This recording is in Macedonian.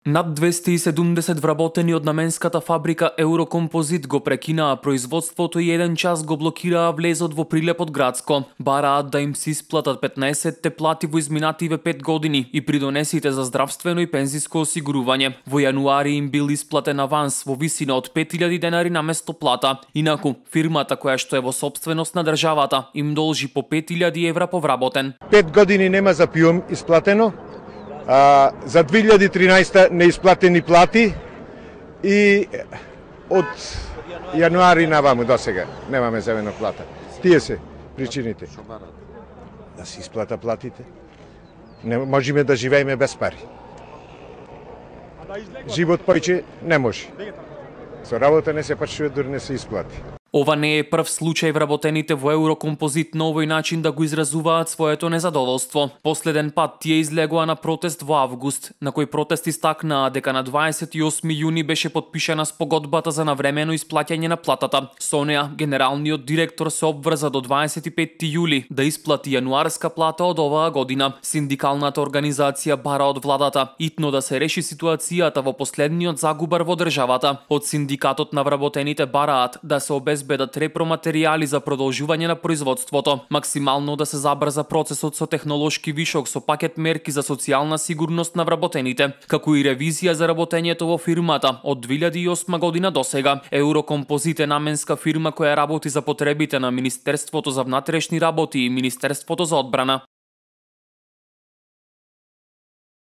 Над 270 вработени од наменската фабрика Еврокомпозит го прекинаа производството и 1 час го блокираа влезот во Прилеп од Градско. Бараат да им се исплатат 15-те плати во изминативе 5 години и придонесите за здравствено и пензиско осигурување. Во јануари им бил исплатен аванс во висина од 5000 денари наместо плата. Инаку, фирмата која што е во сопственост на државата им должи по 5000 евра по вработен. 5 години нема за ПИОМ исплатено. За 2013 неисплатени плати и од јануари наваму до сега немаме земена плата. Тие се причините. Да се исплата платите. Не можеме да живееме без пари. Живот поиќе не може. Со работа не се почнува дури не се исплати. Ова не е прв случај вработените во Еврокомпозит на овој начин да го изразуваат своето незадоволство. Последен пат тие излегоа на протест во август, на кој протест истакнаа дека на 28 јуни беше подпишана спогодбата за навремено исплаќање на платата. Со неа, генералниот директор се обврза до 25 јули да исплати јануарска плата од оваа година. Синдикалната организација бара од владата итно да се реши ситуацијата во последниот загубар во државата. Од синдикатот на вработените бараат да се обезбедат репроматеријали за продолжување на производството, максимално да се забрза процесот со технолошки вишок со пакет мерки за социјална сигурност на вработените, како и ревизија за работењето во фирмата од 2008 година до сега. Еврокомпозит е наменска фирма која работи за потребите на Министерството за внатрешни работи и Министерството за одбрана.